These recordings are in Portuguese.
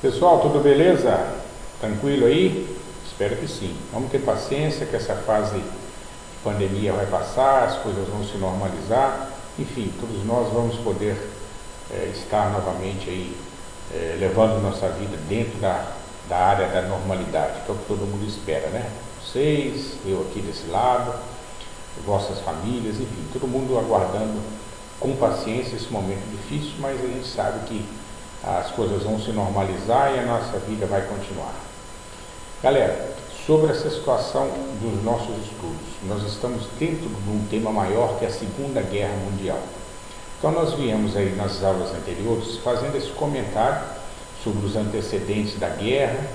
Pessoal, tudo beleza? Tranquilo aí? Espero que sim. Vamos ter paciência que essa fase de pandemia vai passar, as coisas vão se normalizar. Enfim, todos nós vamos poder estar novamente aí levando nossa vida dentro da área da normalidade, que é o que todo mundo espera, né? Vocês, eu aqui desse lado, vossas famílias, enfim, todo mundo aguardando com paciência esse momento difícil, mas a gente sabe que as coisas vão se normalizar e a nossa vida vai continuar. Galera, sobre essa situação dos nossos estudos, nós estamos dentro de um tema maior que é a Segunda Guerra Mundial. Então nós viemos aí nas aulas anteriores fazendo esse comentário sobre os antecedentes da guerra,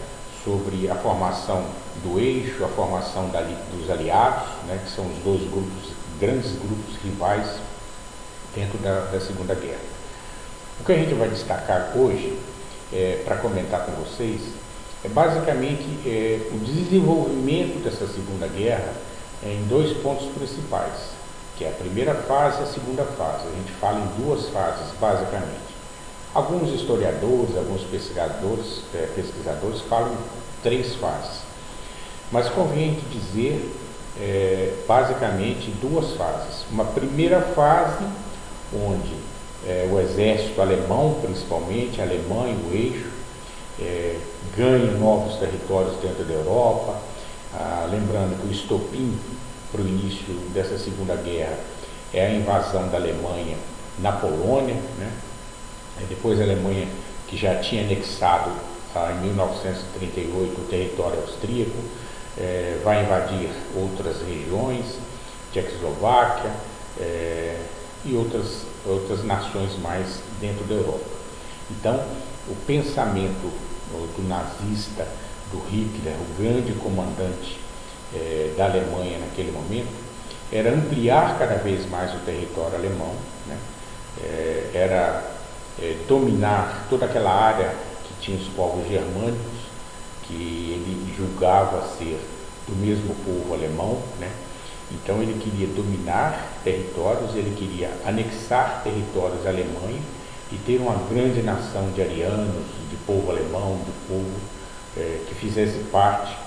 sobre a formação do eixo, a formação dos aliados, né, que são os dois grupos, grandes grupos rivais dentro da Segunda Guerra. O que a gente vai destacar hoje, para comentar com vocês, é basicamente o desenvolvimento dessa Segunda Guerra em dois pontos principais, que é a primeira fase e a segunda fase. A gente fala em duas fases, basicamente. Alguns historiadores, alguns pesquisadores falam em três fases, mas convém dizer, basicamente, duas fases. Uma primeira fase, onde o exército alemão, principalmente, a Alemanha, o eixo, ganha novos territórios dentro da Europa. Lembrando que o estopim para o início dessa Segunda Guerra é a invasão da Alemanha na Polônia, né? Depois a Alemanha, que já tinha anexado em 1938 o território austríaco, vai invadir outras regiões, Tchecoslováquia, e outras nações mais dentro da Europa. Então, o pensamento do nazista, do Hitler, o grande comandante da Alemanha naquele momento, era ampliar cada vez mais o território alemão, né? Era dominar toda aquela área que tinha os povos germânicos, que ele julgava ser do mesmo povo alemão, né? Então ele queria dominar territórios, ele queria anexar territórios à Alemanha e ter uma grande nação de arianos, de povo alemão, de povo que fizesse parte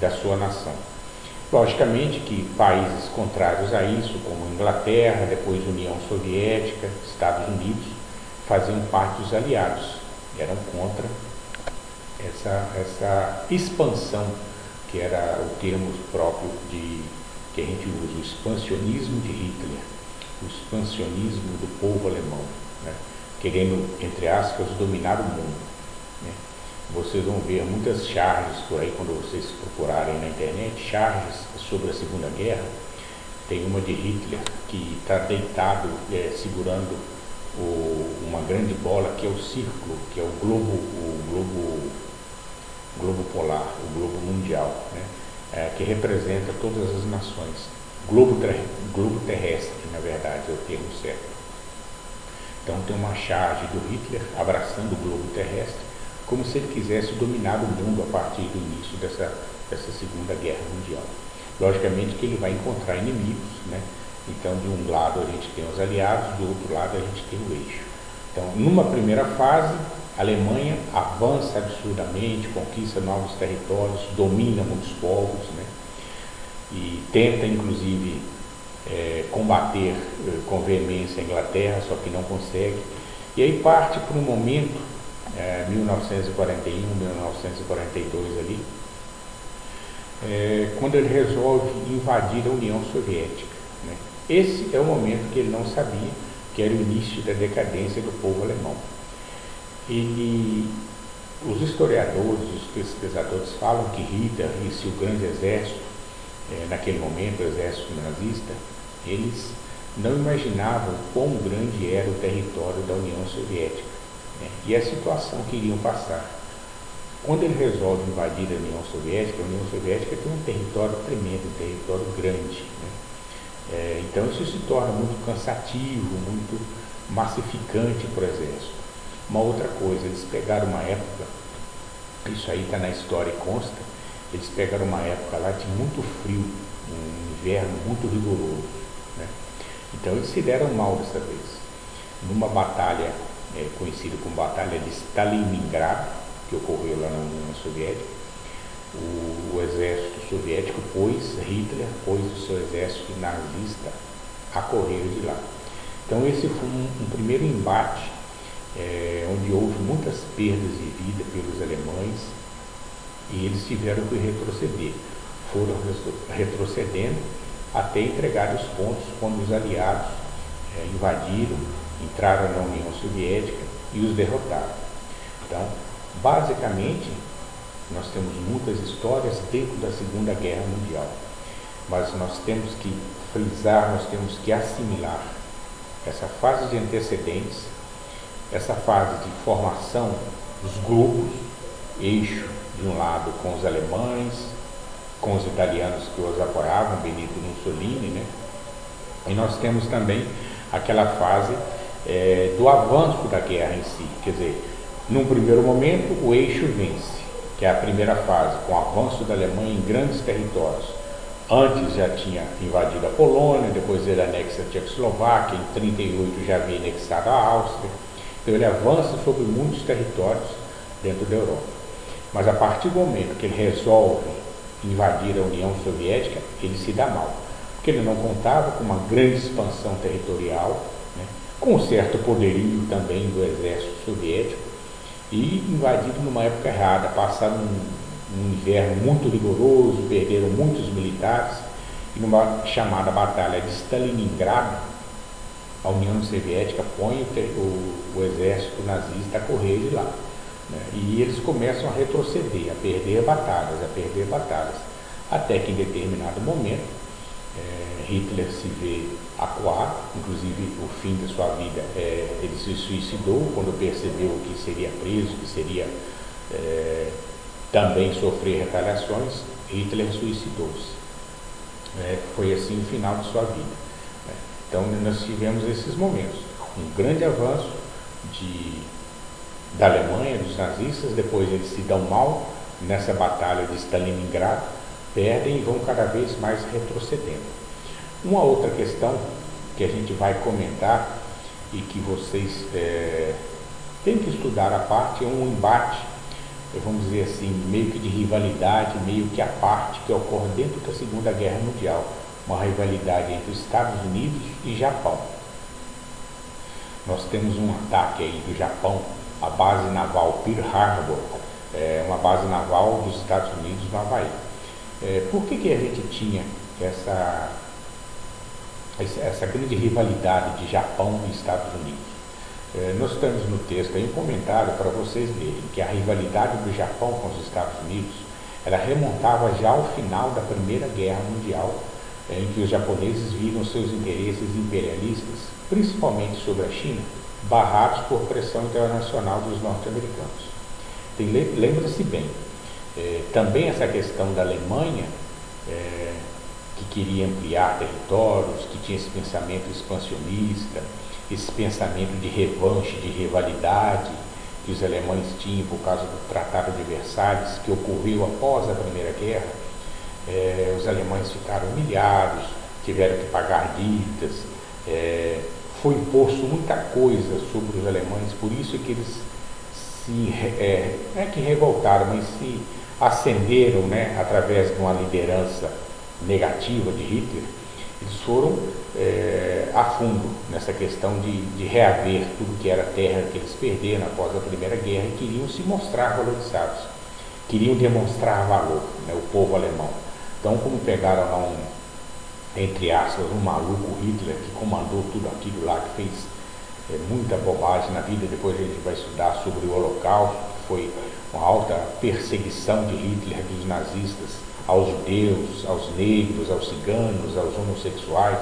da sua nação. Logicamente que países contrários a isso, como Inglaterra, depois União Soviética, Estados Unidos, faziam parte dos aliados, eram contra essa expansão, que era o termo próprio que a gente usa, o expansionismo de Hitler, o expansionismo do povo alemão, né? Querendo, entre aspas, dominar o mundo, né? Vocês vão ver muitas charges por aí, quando vocês procurarem na internet, charges sobre a Segunda Guerra. Tem uma de Hitler, que está deitado, segurando uma grande bola, que é o círculo, que é o globo polar, o globo mundial, né? Que representa todas as nações. Globo terrestre, na verdade, é o termo certo. Então tem uma charge do Hitler abraçando o globo terrestre, como se ele quisesse dominar o mundo a partir do início dessa Segunda Guerra Mundial. Logicamente que ele vai encontrar inimigos, né? Então, de um lado a gente tem os aliados, do outro lado a gente tem o eixo. Então, numa primeira fase, a Alemanha avança absurdamente, conquista novos territórios, domina muitos povos, né? E tenta, inclusive, combater com veemência a Inglaterra, só que não consegue. E aí parte para um momento, 1941, 1942 ali, quando ele resolve invadir a União Soviética, né? Esse é o momento que ele não sabia, que era o início da decadência do povo alemão. Os historiadores, os pesquisadores falam que Hitler e seu grande exército, naquele momento, o exército nazista, eles não imaginavam quão grande era o território da União Soviética, né? E a situação que iriam passar. Quando ele resolve invadir a União Soviética tem um território tremendo, um território grande, né? Então isso se torna muito cansativo, muito massificante para o exército. Uma outra coisa, eles pegaram uma época, isso aí está na história e consta, eles pegaram uma época lá de muito frio, um inverno muito rigoroso, né? Então eles se deram mal dessa vez. Numa batalha conhecida como Batalha de Stalingrado, que ocorreu lá na União Soviética. O exército soviético Hitler pôs o seu exército nazista a correr de lá. Então esse foi um primeiro embate, onde houve muitas perdas de vida pelos alemães e eles tiveram que retroceder. Foram retrocedendo até entregar os pontos quando os aliados invadiram, entraram na União Soviética e os derrotaram. Então, basicamente, nós temos muitas histórias dentro da Segunda Guerra Mundial, mas nós temos que frisar, nós temos que assimilar essa fase de antecedentes, essa fase de formação dos grupos, eixo de um lado com os alemães, com os italianos que os apoiavam, Benito Mussolini, né? E nós temos também aquela fase do avanço da guerra em si, quer dizer, num primeiro momento o eixo vence, que é a primeira fase, com o avanço da Alemanha em grandes territórios. Antes já tinha invadido a Polônia, depois ele anexa a Tchecoslováquia, em 1938 já havia anexado a Áustria. Então ele avança sobre muitos territórios dentro da Europa. Mas a partir do momento que ele resolve invadir a União Soviética, ele se dá mal, porque ele não contava com uma grande expansão territorial, né, com um certo poderio também do exército soviético, e invadido numa época errada, passaram um inverno muito rigoroso, perderam muitos militares, e numa chamada Batalha de Stalingrado, a União Soviética põe o exército nazista a correr de lá, né? E eles começam a retroceder, a perder batalhas, até que em determinado momento Hitler se vê acuar, inclusive o fim da sua vida, ele se suicidou quando percebeu que seria preso, que seria também sofrer retaliações. Hitler suicidou-se. Foi assim o final de sua vida. Então nós tivemos esses momentos, um grande avanço da Alemanha, dos nazistas, depois eles se dão mal nessa batalha de Stalingrado, perdem e vão cada vez mais retrocedendo. Uma outra questão que a gente vai comentar e que vocês têm que estudar à parte é um embate, vamos dizer assim, meio que de rivalidade, meio que à parte, que ocorre dentro da Segunda Guerra Mundial, uma rivalidade entre os Estados Unidos e Japão. Nós temos um ataque aí do Japão, a base naval Pearl Harbor, uma base naval dos Estados Unidos no Havaí. Por que a gente tinha essa grande rivalidade de Japão e Estados Unidos? Nós temos no texto aí um comentário para vocês verem que a rivalidade do Japão com os Estados Unidos, ela remontava já ao final da Primeira Guerra Mundial, em que os japoneses viram seus interesses imperialistas, principalmente sobre a China, barrados por pressão internacional dos norte-americanos. Lembre-se bem, também essa questão da Alemanha, que queria ampliar territórios, que tinha esse pensamento expansionista, esse pensamento de revanche, de rivalidade que os alemães tinham por causa do Tratado de Versalhes, que ocorreu após a Primeira Guerra. Os alemães ficaram humilhados, tiveram que pagar dívidas, foi imposto muita coisa sobre os alemães, por isso que eles não é que revoltaram, mas se ascenderam, né, através de uma liderança negativa de Hitler. Eles foram a fundo nessa questão de reaver tudo que era terra que eles perderam após a Primeira Guerra e queriam se mostrar valorizados, queriam demonstrar valor, né, o povo alemão. Então, como pegaram lá entre aspas, um maluco Hitler que comandou tudo aquilo lá, que fez muita bobagem na vida, depois a gente vai estudar sobre o Holocausto, que foi uma alta perseguição de Hitler, dos nazistas, aos judeus, aos negros, aos ciganos, aos homossexuais.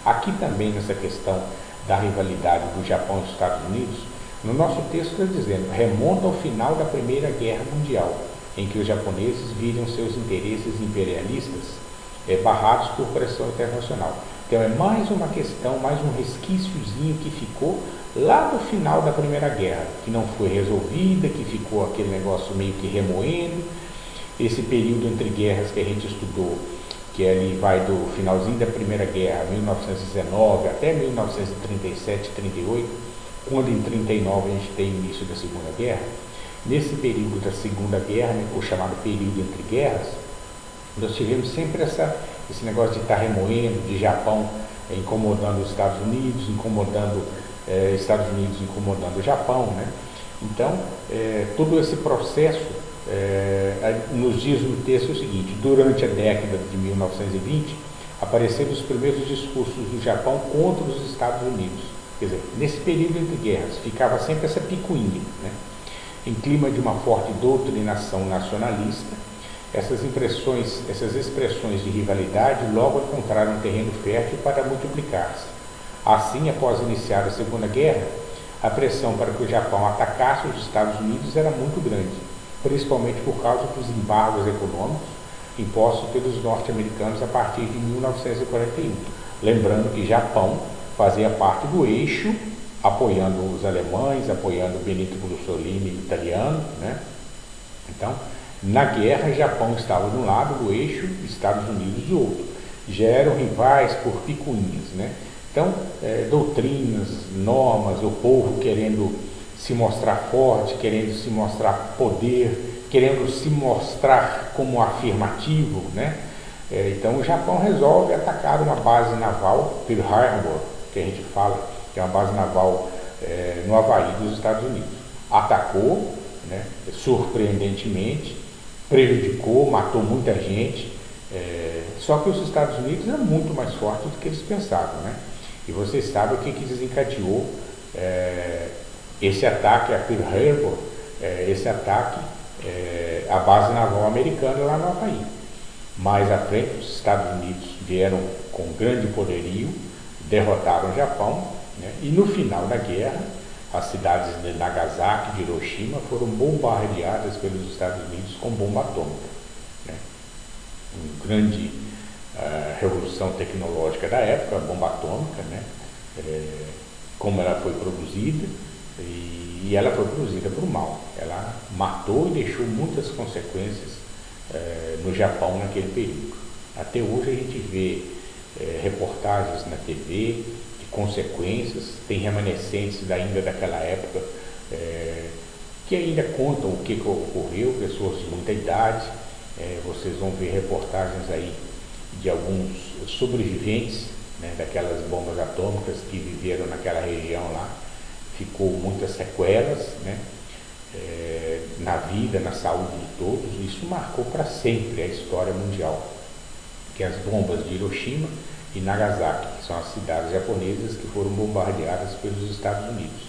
Aqui também nessa questão da rivalidade do Japão e dos Estados Unidos, no nosso texto está dizendo, remonta ao final da Primeira Guerra Mundial, em que os japoneses viram seus interesses imperialistas barrados por pressão internacional. Então é mais uma questão, mais um resquíciozinho que ficou lá no final da Primeira Guerra, que não foi resolvida, que ficou aquele negócio meio que remoendo. Esse período entre guerras que a gente estudou, que ali vai do finalzinho da Primeira Guerra, 1919, até 1937, 38, quando em 39 a gente tem o início da Segunda Guerra, nesse período da Segunda Guerra, né, o chamado período entre guerras, nós tivemos sempre esse negócio de estar remoendo, de Japão incomodando os Estados Unidos, Estados Unidos incomodando o Japão, né? Então, todo esse processo, nos diz no texto o seguinte: durante a década de 1920, apareceram os primeiros discursos do Japão contra os Estados Unidos. Quer dizer, nesse período entre guerras, ficava sempre essa picuinha, né? Em clima de uma forte doutrinação nacionalista, essas expressões de rivalidade logo encontraram um terreno fértil para multiplicar-se. Assim, após iniciar a Segunda Guerra, a pressão para que o Japão atacasse os Estados Unidos era muito grande, principalmente por causa dos embargos econômicos impostos pelos norte-americanos a partir de 1941. Lembrando que Japão fazia parte do eixo, apoiando os alemães, apoiando Benito Mussolini italiano, né? Então, na guerra, Japão estava de um lado do eixo, Estados Unidos do outro. Já eram rivais por picuinhas, né? Então, doutrinas, normas, o povo querendo se mostrar forte, querendo se mostrar poder, querendo se mostrar como afirmativo, né? Então, o Japão resolve atacar uma base naval, Pearl Harbor, que a gente fala, que é uma base naval no Havaí dos Estados Unidos. Atacou, né, surpreendentemente, prejudicou, matou muita gente, só que os Estados Unidos eram muito mais fortes do que eles pensavam, né? E vocês sabem o que desencadeou esse ataque a Pearl Harbor, esse ataque à base naval americana lá no Havaí. Mais à frente, os Estados Unidos vieram com grande poderio, derrotaram o Japão, né? E no final da guerra, as cidades de Nagasaki e de Hiroshima foram bombardeadas pelos Estados Unidos com bomba atômica, né? Uma grande revolução tecnológica da época, a bomba atômica, né? Como ela foi produzida, e ela foi produzida por mal. Ela matou e deixou muitas consequências no Japão naquele período. Até hoje a gente vê reportagens na TV de consequências, tem remanescentes ainda daquela época que ainda contam o que ocorreu, pessoas de muita idade. Vocês vão ver reportagens aí de alguns sobreviventes, né, daquelas bombas atômicas que viveram naquela região lá. Ficou muitas sequelas, né, na vida, na saúde de todos. Isso marcou para sempre a história mundial, que as bombas de Hiroshima e Nagasaki, que são as cidades japonesas que foram bombardeadas pelos Estados Unidos.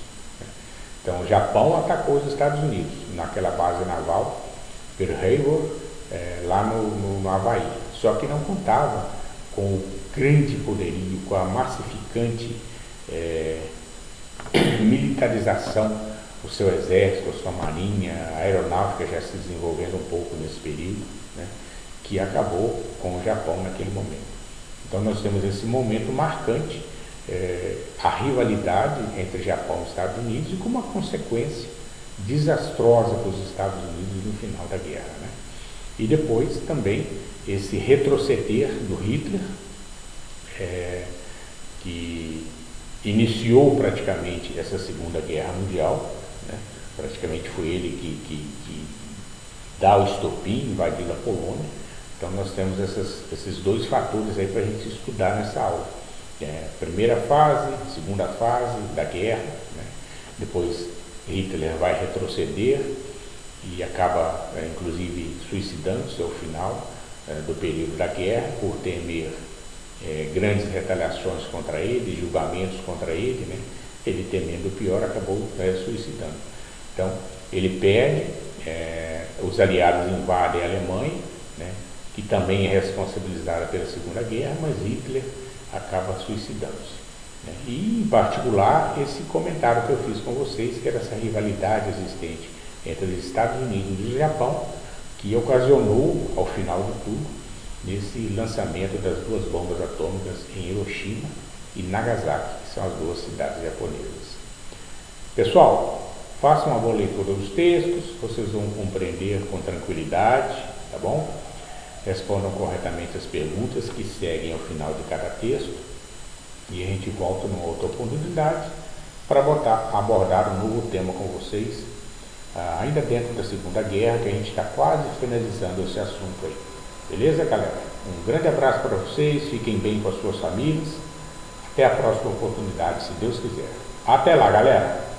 Então, o Japão atacou os Estados Unidos naquela base naval, Pearl Harbor, lá no Havaí. Só que não contava com o grande poderio, com a massificante militarização do seu exército, a sua marinha, a aeronáutica já se desenvolvendo um pouco nesse período, né, que acabou com o Japão naquele momento. Então nós temos esse momento marcante, a rivalidade entre Japão e Estados Unidos, e como uma consequência desastrosa para os Estados Unidos no final da guerra, né? E depois também esse retroceder do Hitler, que iniciou praticamente essa Segunda Guerra Mundial, né? Praticamente foi ele que dá o estopim, invadindo a Polônia. Então nós temos esses dois fatores aí para a gente estudar nessa aula. Primeira fase, segunda fase da guerra, né? Depois Hitler vai retroceder e acaba, inclusive, suicidando-se ao final do período da guerra, por temer grandes retaliações contra ele, julgamentos contra ele, né? Ele, temendo o pior, acabou suicidando. Então, ele perde, os aliados invadem a Alemanha, né? Que também é responsabilizada pela Segunda Guerra, mas Hitler acaba suicidando-se, né? E, em particular, esse comentário que eu fiz com vocês, que era essa rivalidade existente entre os Estados Unidos e o Japão, que ocasionou, ao final de tudo, nesse lançamento das duas bombas atômicas em Hiroshima e Nagasaki, que são as duas cidades japonesas. Pessoal, façam uma boa leitura dos textos, vocês vão compreender com tranquilidade, tá bom? Respondam corretamente as perguntas que seguem ao final de cada texto, e a gente volta numa outra oportunidade para abordar um novo tema com vocês, ainda dentro da Segunda Guerra, que a gente está quase finalizando esse assunto aí. Beleza, galera? Um grande abraço para vocês, fiquem bem com as suas famílias. Até a próxima oportunidade, se Deus quiser. Até lá, galera!